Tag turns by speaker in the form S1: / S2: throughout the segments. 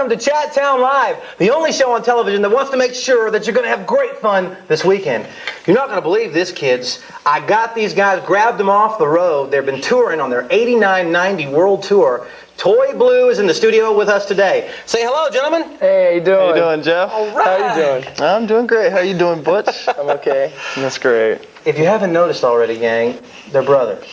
S1: welcome to Chattown Live, the only show on television that wants to make sure that you're going to have great fun this weekend. You're not going to believe this, kids. I got these guys, grabbed them off the road. They've been touring on their 89-90 World Tour. Toy Blue is in the studio with us today. Say hello, gentlemen.
S2: Hey, how you doing?
S3: How you doing, Jeff?
S1: All right.
S2: How you doing?
S3: I'm doing great. How you doing, Butch?
S2: I'm okay.
S3: That's great.
S1: If you haven't noticed already, gang, they're brothers.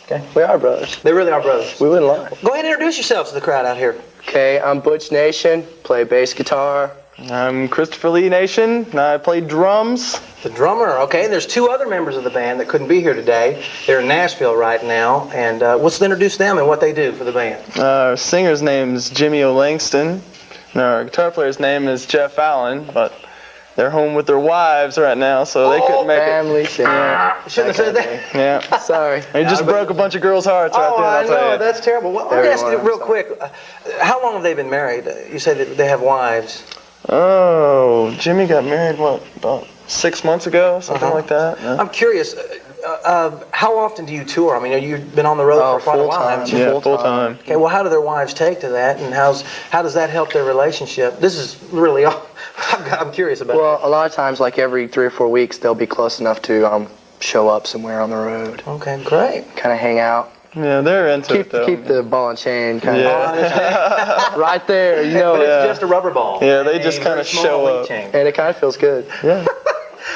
S1: Okay?
S2: We are brothers.
S1: They really are brothers.
S2: We wouldn't lie.
S1: Go ahead and introduce yourselves to the crowd out here.
S2: Okay, I'm Butch Nation, play bass guitar.
S3: I'm Christopher Lee Nation, and I play drums.
S1: The drummer, okay. And there's two other members of the band that couldn't be here today. They're in Nashville right now. And let's introduce them and what they do for the band.
S3: Our singer's name is Jimmy O'Langston, and our guitar player's name is Jeff Allen, but they're home with their wives right now, so they couldn't make
S2: Family singer.
S1: Shouldn't have said that.
S3: it. Yeah.
S2: Sorry.
S3: They just broke a bunch of girls' hearts right there, I'll tell
S1: I know.
S3: you.
S1: That's terrible. Well, let me ask you real quick. How long have they been married? You say that they have wives.
S3: Oh, Jimmy got married, what, about 6 months ago, something like that? Yeah.
S1: I'm curious, how often do you tour? I mean, you've been on the road for quite a while, haven't you?
S3: Yeah, full time.
S1: Okay, well, how do their wives take to that, and how does that help their relationship? This is really all I'm curious about.
S2: Well, a lot of times, like every 3 or 4 weeks, they'll be close enough to show up somewhere on the road.
S1: Okay, great.
S2: Kind of hang out.
S3: Yeah, they're into it, though.
S2: Keep the ball and chain kind
S3: Yeah.
S2: of right there, you know.
S1: But it's just a rubber ball.
S3: Yeah, they just kind of show up.
S2: And it kind of feels good.
S3: Yeah.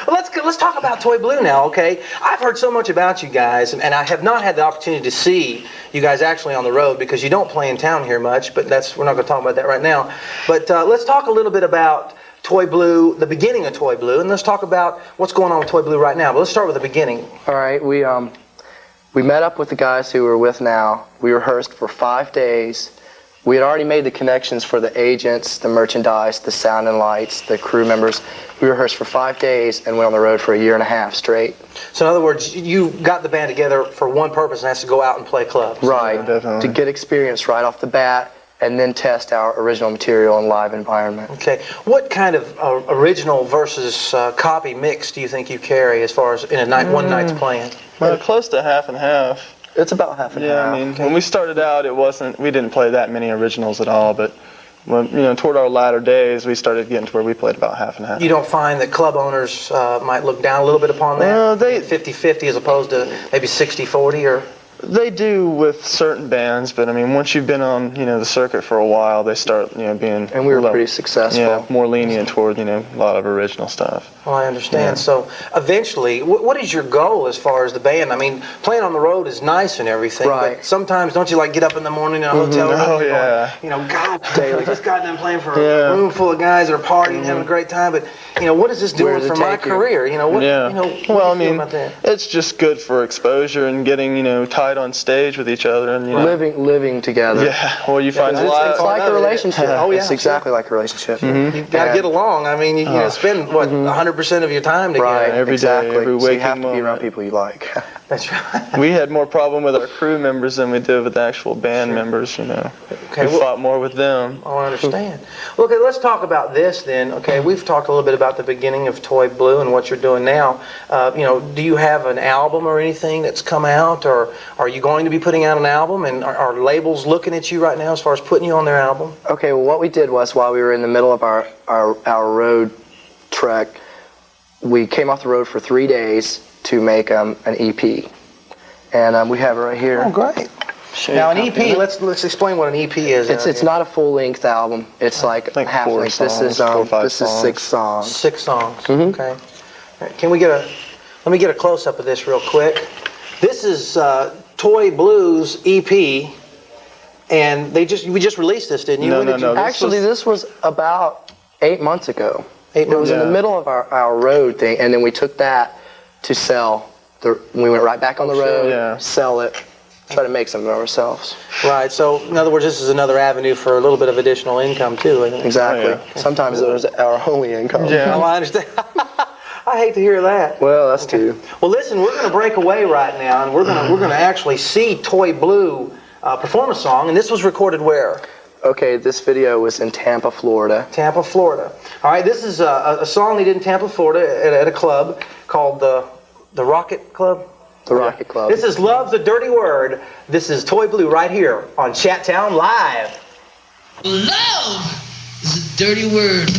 S1: Well, let's talk about Toy Blue now, okay? I've heard so much about you guys, and I have not had the opportunity to see you guys actually on the road because you don't play in town here much, but we're not going to talk about that right now. But let's talk a little bit about Toy Blue, the beginning of Toy Blue, and let's talk about what's going on with Toy Blue right now. But let's start with the beginning.
S2: All right, we met up with the guys who we're with now. We rehearsed for 5 days. We had already made the connections for the agents, the merchandise, the sound and lights, the crew members. We rehearsed for 5 days and went on the road for a year and a half straight.
S1: So in other words, you got the band together for one purpose, and that's to go out and play clubs.
S2: Right,
S3: Definitely.
S2: to get experience right off the bat and then test our original material in live environment.
S1: Okay. What kind of original versus copy mix do you think you carry as far as in a night, one night's playing?
S3: Well, close to half and half.
S2: It's about half and half.
S3: Yeah, I mean, when we started out, we didn't play that many originals at all, but when, toward our latter days, we started getting to where we played about half and half.
S1: You don't find that club owners might look down a little bit upon that?
S3: They
S1: 50-50 as opposed to maybe 60-40 or?
S3: They do with certain bands, but I mean, once you've been on, the circuit for a while, they start, being
S2: and we were pretty successful.
S3: Yeah, more lenient toward, a lot of original stuff.
S1: Well, I understand.
S3: Yeah.
S1: So, eventually, what is your goal as far as the band? I mean, playing on the road is nice and everything,
S2: right.
S1: But sometimes don't you get up in the morning in a hotel room?
S3: Oh, yeah.
S1: Going, God, we just got done playing for a room full of guys that are partying, having a great time, but what is this doing for my career? What
S3: Well, I
S1: do you feel
S3: mean,
S1: about that?
S3: it's just good for exposure and getting, tied on sage with each other and
S2: living together.
S3: Yeah, well, you find a lot.
S2: It's like a relationship.
S1: Oh, yeah,
S2: it's exactly like a relationship.
S1: You've got to get along. I mean, you spend 100% of your time together.
S2: Right,
S3: every
S2: exactly.
S3: day, every
S2: So you
S3: waking
S2: have to be
S3: moment.
S2: around people you like.
S1: That's right.
S3: We had more problem with our crew members than we did with the actual band members.
S1: Okay,
S3: We fought more with them.
S1: Oh, I understand. Well, okay, let's talk about this then. Okay, we've talked a little bit about the beginning of Toy Blue and what you're doing now. Do you have an album or anything that's come out, or are you going to be putting out an album? And are labels looking at you right now as far as putting you on their album?
S2: Okay, well, what we did was while we were in the middle of our road trek, we came off the road for 3 days to make an EP, and we have it right here.
S1: Oh, great. Now, an EP, let's explain what an EP is.
S2: It's not a full-length album. It's like half length. This is 6 songs.
S1: 6 songs. Okay. All right, let me get a close-up of this real quick. This is Toy Blue's EP, and we just released this, didn't you?
S3: No.
S2: Actually, this was about 8 months ago. It was in the
S3: Yeah.
S2: middle of our road thing, and then we took that to sell. We went right back on the road, sell it, try to make something of ourselves.
S1: Right. So, in other words, this is another avenue for a little bit of additional income too, isn't it?
S2: Exactly.
S3: Oh, yeah.
S2: Sometimes it was our only income.
S3: Yeah.
S1: Oh, I understand. I hate to hear that.
S2: Well, that's too.
S1: Well, listen, we're going to break away right now, and we're going to actually see Toy Blue perform a song, and this was recorded where?
S2: Okay, this video was in Tampa, Florida.
S1: Tampa, Florida. All right, this is a song they did in Tampa, Florida at a club called the Rocket Club.
S2: The Rocket Club.
S1: This is Love's a Dirty Word. This is Toy Blue right here on Chattown Live.
S4: Love dirty word.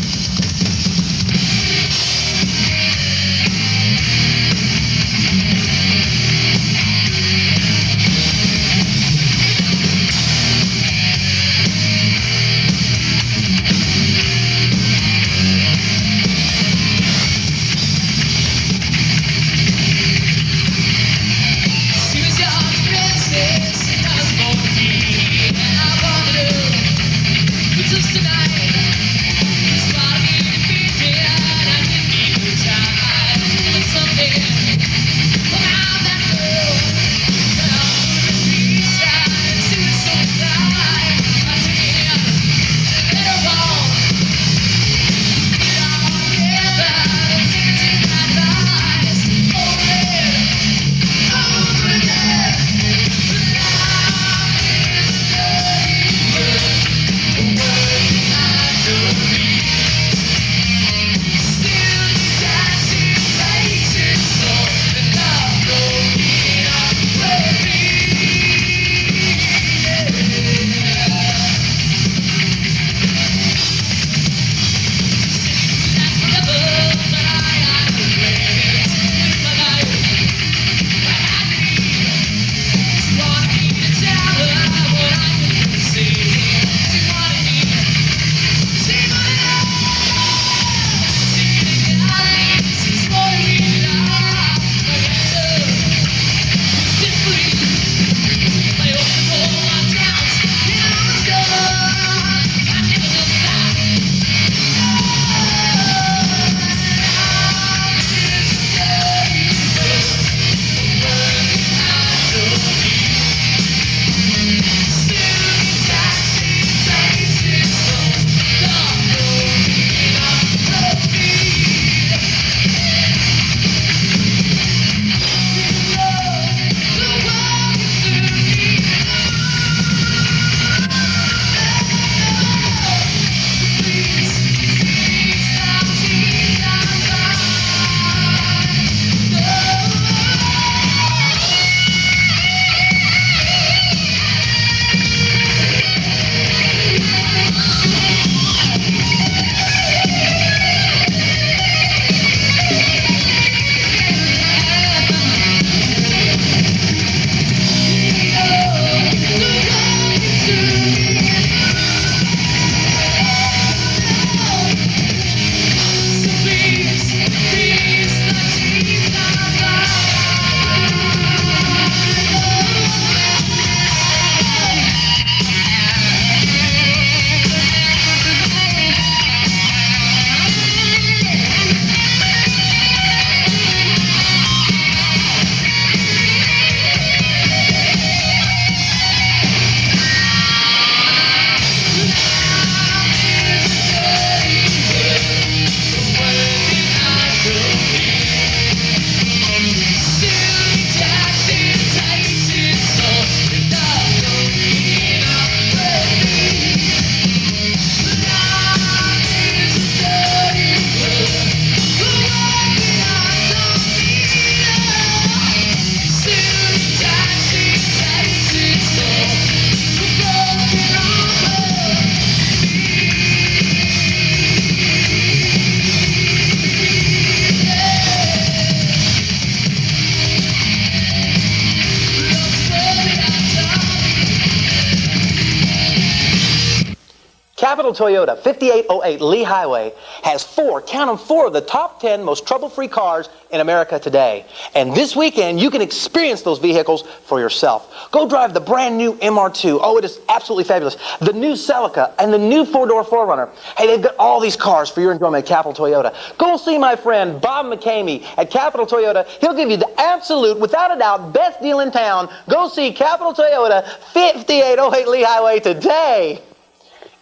S1: Capital Toyota, 5808 Lee Highway, has count them, four of the top 10 most trouble-free cars in America today. And this weekend, you can experience those vehicles for yourself. Go drive the brand new MR2. Oh, it is absolutely fabulous. The new Celica and the new four-door 4Runner. Hey, they've got all these cars for your enjoyment at Capital Toyota. Go see my friend Bob McCamey at Capital Toyota. He'll give you the absolute, without a doubt, best deal in town. Go see Capital Toyota, 5808 Lee Highway today.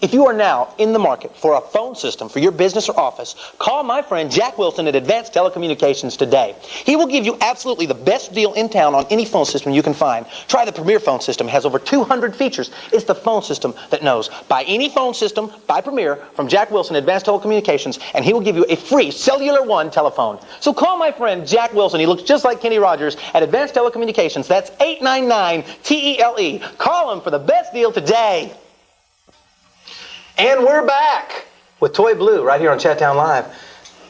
S1: If you are now in the market for a phone system for your business or office, call my friend Jack Wilson at Advanced Telecommunications today. He will give you absolutely the best deal in town on any phone system you can find. Try the Premier phone system. It has over 200 features. It's the phone system that knows. Buy any phone system, buy Premier from Jack Wilson at Advanced Telecommunications, and he will give you a free Cellular One telephone. So call my friend Jack Wilson. He looks just like Kenny Rogers at Advanced Telecommunications. That's 899-TELE. Call him for the best deal today. And we're back. with Toy Blue right here on Chattown Live.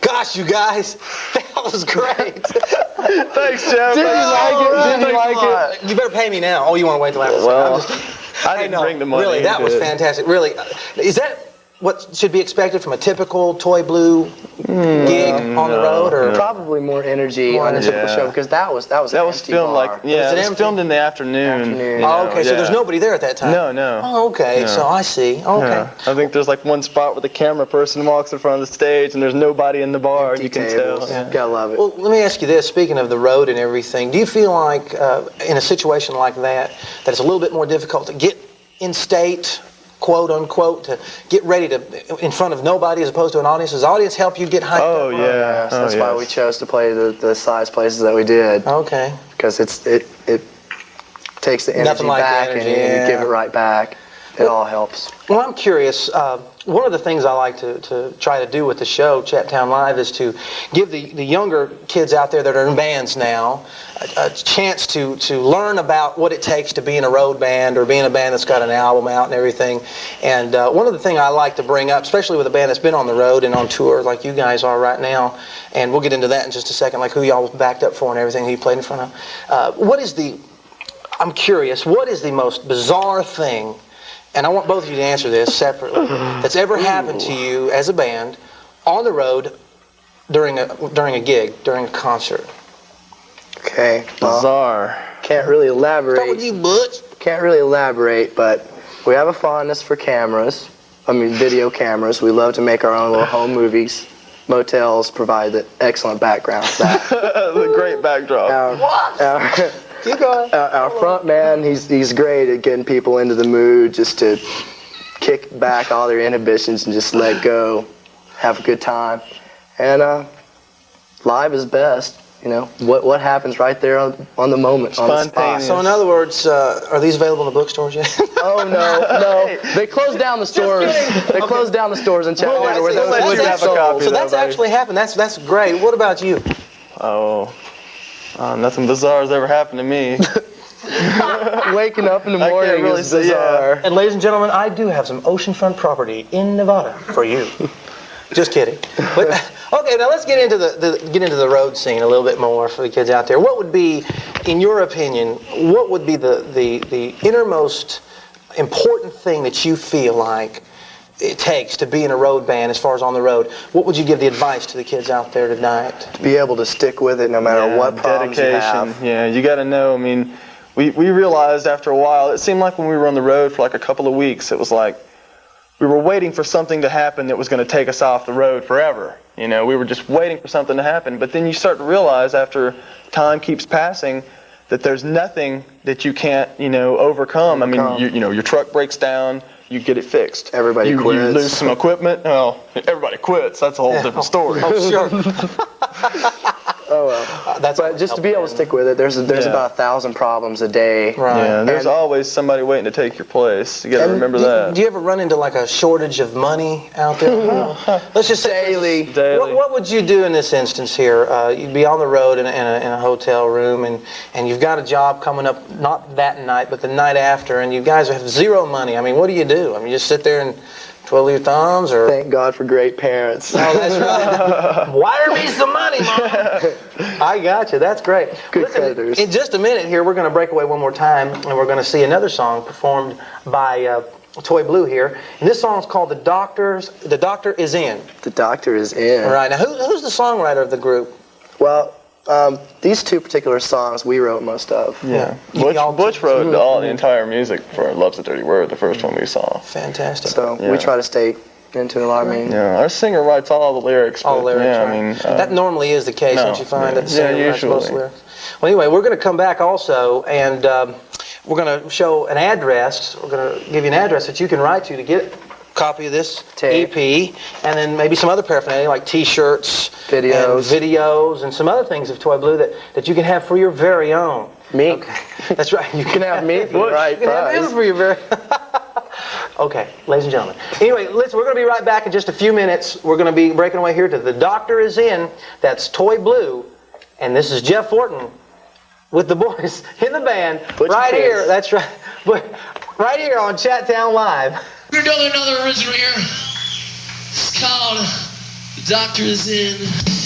S1: Gosh, you guys, that was great.
S3: Thanks, Jeff.
S2: Did you like it? Did you like it?
S1: You better pay me now. Oh, you want to wait till after?
S3: Well,
S1: I'm just,
S3: I didn't bring the money.
S1: Really, that was fantastic. Really, is that what should be expected from a typical Toy Blue gig on the road, or
S2: Probably more energy on a typical show because that was an empty
S3: filmed
S2: bar.
S3: it was filmed in the afternoon.
S2: Afternoon.
S3: you
S1: Oh,
S3: know,
S1: okay, so there's nobody there at that time.
S3: No.
S1: Oh, okay,
S3: No.
S1: so I see. Okay.
S3: Yeah. I think there's like one spot where the camera person walks in front of the stage and there's nobody in the bar, and you can tell.
S2: Tables.
S3: Yeah.
S2: Gotta love it.
S1: Well, let me ask you this. Speaking of the road and everything, do you feel like in a situation like that it's a little bit more difficult to get in state, quote unquote, to get ready to in front of nobody as opposed to an audience? Does the audience help you get hyped
S3: Oh
S1: up?
S3: yeah.
S2: Yes, that's why we chose to play the size places that we did.
S1: Okay.
S2: Because it takes the energy
S1: Nothing like the
S2: back
S1: energy,
S2: and you
S1: yeah.
S2: give it right back. It all helps.
S1: Well, I'm curious. One of the things I like to try to do with the show, Chattown Live, is to give the younger kids out there that are in bands now a chance to learn about what it takes to be in a road band or be in a band that's got an album out and everything. And one of the things I like to bring up, especially with a band that's been on the road and on tour like you guys are right now, and we'll get into that in just a second, like who y'all backed up for and everything, who you played in front of. I'm curious, what is the most bizarre thing, and I want both of you to answer this separately, that's ever happened to you as a band on the road during a gig, during a concert?
S2: Okay. Well,
S3: Bizarre.
S2: can't really elaborate.
S1: Start with you, Butch.
S2: Can't really elaborate, but we have a fondness for cameras. I mean, video cameras. We love to make our own little home movies. Motels provide the excellent background for that.
S3: The great backdrop.
S2: Our front man, he's great at getting people into the mood, just to kick back all their inhibitions and just let go, have a good time. And live is best. You know, what happens right there on the moment, on the spot.
S3: Spontaneous.
S1: So in other words, are these available in the bookstores yet?
S2: Oh no. They closed down the stores. They closed down the stores in Chattown where those
S3: let
S2: would
S3: you
S2: have
S3: have a copy.
S1: So that's actually happened. That's great. What about you?
S3: Oh, nothing bizarre has ever happened to me.
S2: Waking up in the
S3: I can't
S2: morning
S3: really
S2: is
S3: say,
S2: bizarre.
S1: And ladies and gentlemen, I do have some oceanfront property in Nevada for you. Just kidding. But, okay, now let's get into the road scene a little bit more for the kids out there. What would be, in your opinion, what would be the innermost important thing that you feel like it takes to be in a road band as far as on the road? What would you give the advice to the kids out there tonight?
S2: To be able to stick with it no matter what problems
S3: dedication.
S2: you have.
S3: Yeah, you got to know. I mean, we realized after a while, it seemed like when we were on the road for like a couple of weeks, it was like we were waiting for something to happen that was going to take us off the road forever. You know, we were just waiting for something to happen. But then you start to realize after time keeps passing that there's nothing that you can't, overcome. I mean, your truck breaks down, you get it fixed.
S2: Everybody
S3: you
S2: quits.
S3: You lose some equipment. Well, everybody quits. That's a whole different story.
S1: Oh, sure.
S2: Oh well. But just to be able to stick with it, there's about 1,000 problems a day.
S1: Right.
S3: Yeah, there's
S2: And-
S3: always somebody waiting to take your place. You got to
S1: And
S3: remember
S1: do,
S3: that.
S1: Do you ever run into like a shortage of money out there? Let's just say
S2: Daily.
S1: What would you do in this instance here? You'd be on the road in a hotel room, and you've got a job coming up, not that night, but the night after, and you guys have zero money. I mean, what do? I mean, you just sit there and twiddle your thumbs, or?
S2: Thank God for great parents.
S1: Oh, that's right. Wire me some money, Mom. I got you. That's great.
S2: Good creditors.
S1: In just a minute here, we're going to break away one more time, and we're going to see another song performed by Toy Blue here. And this song is called The Doctor Is In.
S2: The doctor is in.
S1: All right. Now, who's the songwriter of the group?
S2: Well, these two particular songs we wrote most of.
S3: Yeah.
S1: Y'all-
S3: Butch wrote all the entire music for Love's a Dirty Word, the first one we saw.
S1: Fantastic.
S2: So
S3: Yeah.
S2: we try to stay into it. I mean,
S3: Yeah, our singer writes all the lyrics.
S1: All the
S3: but,
S1: lyrics,
S3: yeah,
S1: right.
S3: I mean,
S1: That normally is the case,
S3: no,
S1: don't you find?
S3: yeah.
S1: That the singer
S3: Yeah,
S1: writes most
S3: usually.
S1: lyrics? Well, anyway, we're going to come back also, and we're going to show an address. We're going to give you an address that you can write to get a copy of this
S2: Tape.
S1: EP, and then maybe some other paraphernalia like T-shirts,
S2: Videos.
S1: and some other things of Toy Blue that you can have for your very own.
S2: me.
S1: Okay, that's right. You
S2: can have me for the right
S1: You can have him
S2: price.
S1: for your very. Okay, ladies and gentlemen. Anyway, listen, we're going to be right back in just a few minutes. We're going to be breaking away here to The Doctor Is In. That's Toy Blue, and this is Jeff Fortin with the boys in the band
S2: Put your
S1: right
S2: kids.
S1: here. That's right, right here on Chattown Live.
S4: We're doing another original here. It's called. The doctor is in.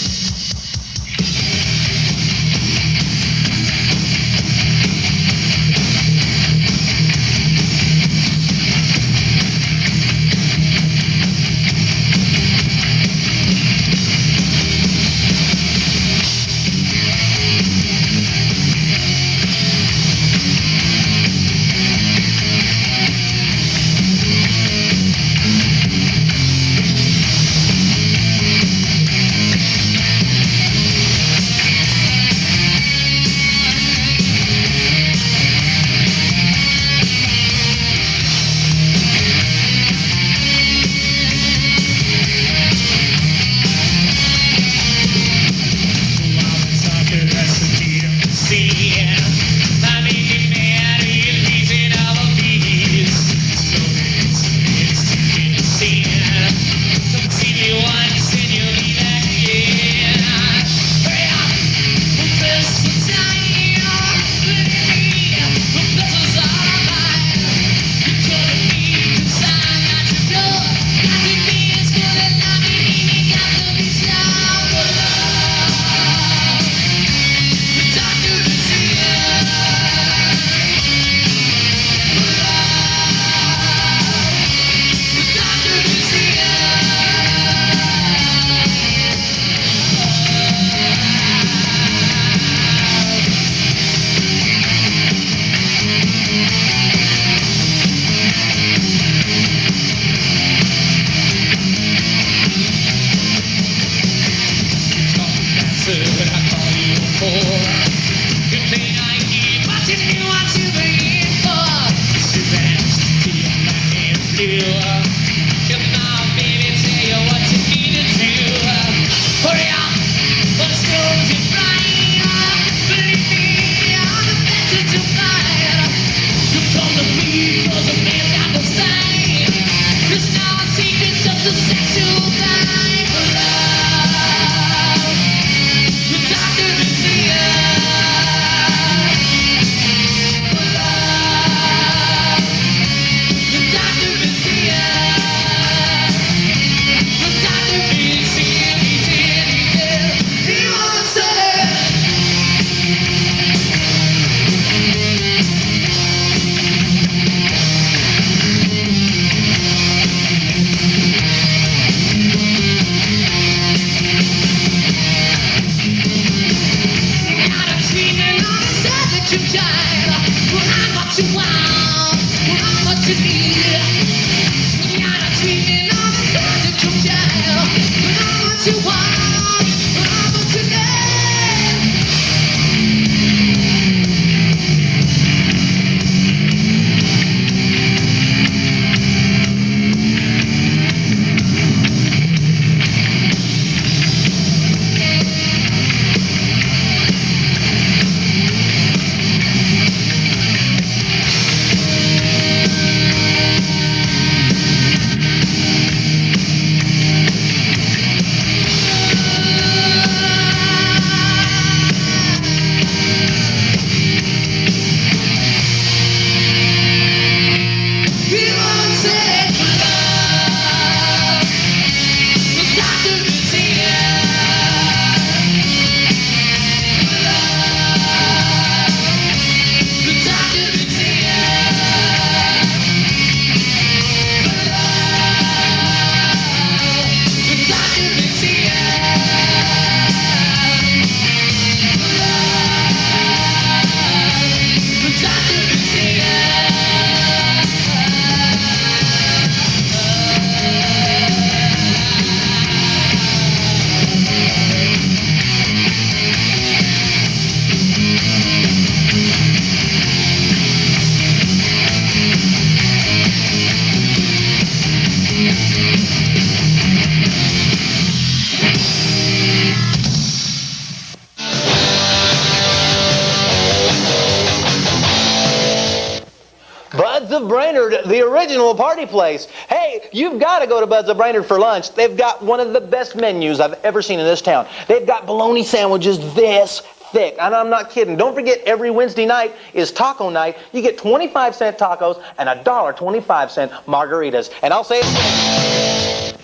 S1: Bud's of Brainerd, the original party place. Hey, you've got to go to Bud's of Brainerd for lunch. They've got one of the best menus I've ever seen in this town. They've got bologna sandwiches this thick, and I'm not kidding. Don't forget, every Wednesday night is taco night. You get 25-cent tacos and $1.25 margaritas. And I'll say it again.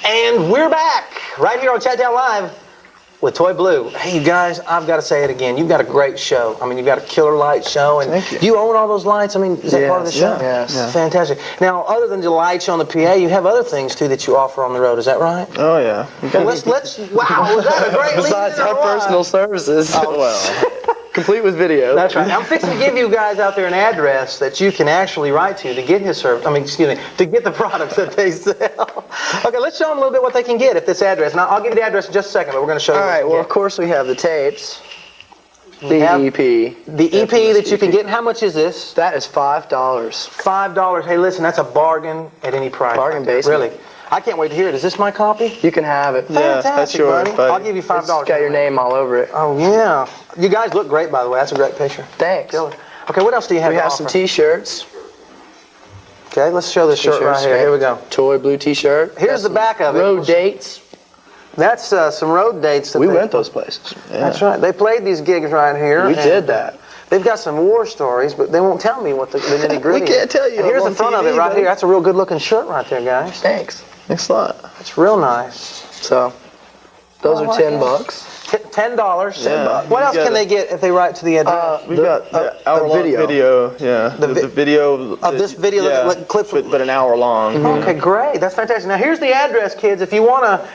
S1: And And we're back right here on Chattown Live with Toy Blue. Hey, you guys, I've got to say it again. You've got a great show. I mean, you've got a killer light show. And
S3: Thank you.
S1: do you own all those lights? I mean, is that part of the show?
S2: Yes.
S3: Yeah.
S1: Fantastic. Now, other than the lights on the PA, you have other things too that you offer on the road. Is that right?
S3: Oh yeah.
S1: Well, let's. Wow, was that a great lead?
S2: Besides our personal services.
S3: Well,
S2: Complete with video.
S1: That's right. I'm fixing to give you guys out there an address that you can actually write to get his service. To get the products that they sell. Okay, let's show them a little bit what they can get at this address. Now, I'll give you the address in just a second, but we're going to show you.
S2: All
S1: what
S2: right.
S1: you
S2: Well,
S1: can
S2: of course we have the tapes. The
S1: have
S2: EP.
S1: The EP that you can get. And how much is this?
S2: That is $5.
S1: $5. Hey, listen, that's a bargain at any price.
S2: Bargain basement.
S1: Really. I can't wait to hear it. Is this my copy?
S2: You can have it.
S3: Yeah, that's
S1: Fantastic,
S3: yours, buddy.
S1: I'll give you $5.
S2: It's got your name all over it.
S1: Oh, yeah. You guys look great, by the way. That's a great picture.
S2: Thanks.
S1: Killer. Okay, what else do you have
S2: We
S1: to
S2: have
S1: offer?
S2: some T-shirts.
S1: Okay, let's show this shirt right here. Here we go.
S2: Toy Blue T-shirt.
S1: Here's the back of it.
S2: Road dates.
S1: That's some road dates. That
S2: We
S1: they-
S2: went those places.
S1: That's right. They played these gigs right here.
S2: We
S1: and
S2: did that.
S1: They've got some war stories, but they won't tell me what the nitty gritty.
S3: We can't tell you.
S1: And here's the
S3: on
S1: front of
S3: TV,
S1: it right
S3: buddy.
S1: here. That's a real good looking shirt right there, guys.
S2: Thanks.
S3: Thanks a lot.
S1: It's real nice.
S2: So, those
S1: Oh,
S2: are
S1: I like
S2: $10.
S1: $10.
S3: Yeah.
S1: What else
S3: You
S1: can
S3: got
S1: they get if they write to the address?
S3: We've got the hour-long video. Yeah. The video.
S1: Of this video,
S3: Yeah.
S1: like clips with-
S3: but an hour long.
S1: Okay, great. That's fantastic. Now here's the address, kids. If you wanna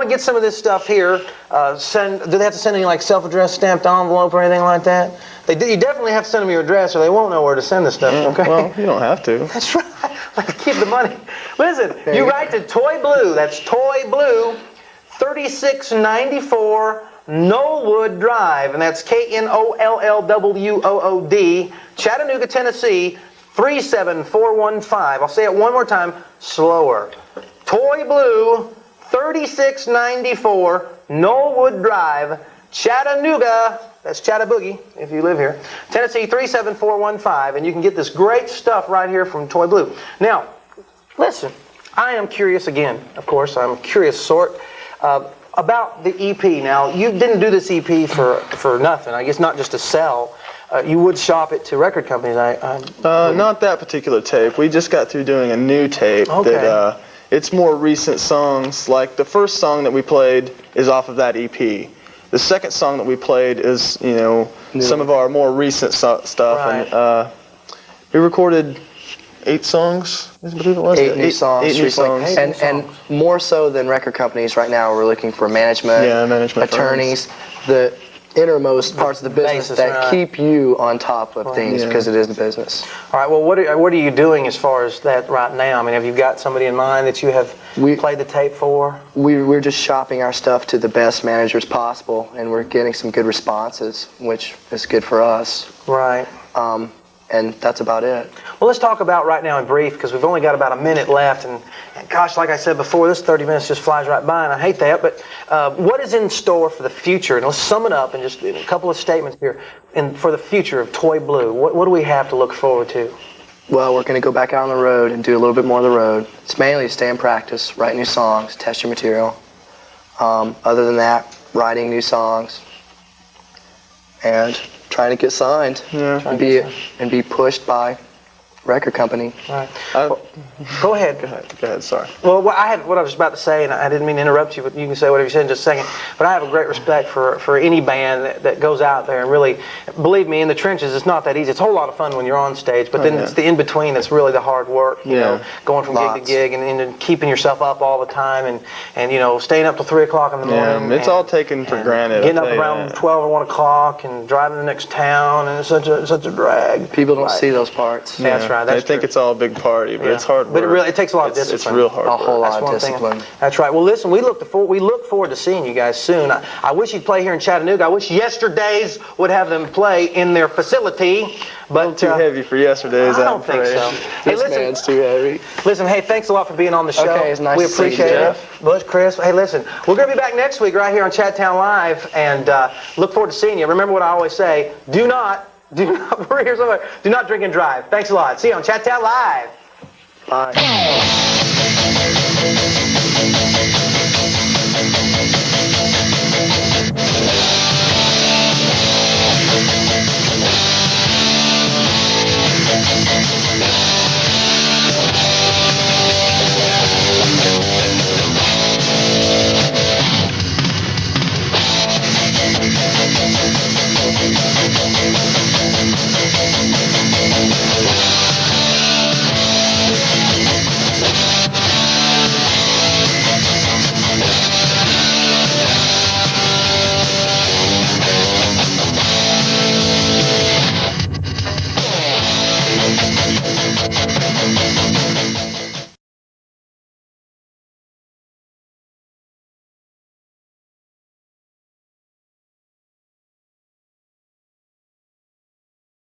S1: get some of this stuff here, do they have to send any like self-addressed stamped envelope or anything like that? They do. You definitely have to send them your address, or they won't know where to send the stuff. Okay.
S3: Well, you don't have to.
S1: That's right. Like, keep the money. Listen, you write to Toy Blue. That's Toy Blue, 3694 Knollwood Drive, and that's KNOLLWOOD, Chattanooga, Tennessee, 37415. I'll say it one more time, slower. Toy Blue, 3694 Knollwood Drive, Chattanooga. That's Chattaboogie, if you live here. Tennessee 37415, and you can get this great stuff right here from Toy Blue. Now, listen, I am curious again. Of course, I'm a curious sort about the EP. Now, you didn't do this EP for nothing. I guess not just to sell. You would shop it to record companies.
S3: Not that particular tape. We just got through doing a new tape.
S1: Okay.
S3: That it's more recent songs. Like the first song that we played is off of that EP. The second song that we played is, some of our more recent stuff.
S1: Right.
S3: And we recorded 8 songs, I believe it was.
S2: 8 new songs.
S3: 8 new songs.
S2: And more so than record companies right now, we're looking for management, attorneys, the innermost parts of the business
S1: Basis,
S2: that
S1: right.
S2: keep you on top of things because it is the business.
S1: All right. Well, what are you doing as far as that right now? I mean, have you got somebody in mind that you have played the tape for?
S2: We're just shopping our stuff to the best managers possible, and we're getting some good responses, which is good for us.
S1: Right.
S2: And that's about it.
S1: Well, let's talk about right now in brief, because we've only got about a minute left, and gosh, like I said before, this 30 minutes just flies right by, and I hate that, but what is in store for the future? And let's sum it up in just a couple of statements here. And for the future of Toy Blue, what do we have to look forward to?
S2: Well, we're going to go back out on the road and do a little bit more of the road. It's mainly to stay in practice, write new songs, test your material. Other than that, writing new songs and trying to get signed and be pushed by record company.
S1: Right.
S3: Go ahead. Go ahead. Sorry.
S1: Well, what I was about to say, and I didn't mean to interrupt you, but you can say whatever you said in just a second. But I have a great respect for any band that goes out there and really, believe me, in the trenches, it's not that easy. It's a whole lot of fun when you're on stage, but then it's the in-between that's really the hard work, you know, going from gig to gig and keeping yourself up all the time and staying up till 3 o'clock in the morning.
S3: Yeah, it's all taken for granted.
S1: Getting up around 12 or 1 o'clock and driving to the next town, and it's such a drag.
S2: People don't see those parts.
S1: That's right.
S3: I think it's all a big party, but it's hard work.
S1: But it takes a lot of discipline.
S3: It's real hard work.
S2: A whole lot of discipline.
S1: That's right. Well, listen, we look forward to seeing you guys soon. I wish you'd play here in Chattanooga. I wish Yesterdays would have them play in their facility. But
S3: too heavy for Yesterdays.
S1: I don't think so. Hey,
S2: This man's too heavy.
S1: Listen, hey, thanks a lot for being on the show.
S2: Okay, it's nice
S1: we
S2: to see you,
S1: appreciate it.
S2: Jeff.
S1: Butch, Chris, hey, listen, we're going to be back next week right here on Chattown Live, and look forward to seeing you. Remember what I always say, do not, we're here somewhere, do not drink and drive. Thanks a lot. See you on Chattown Live.
S2: Bye.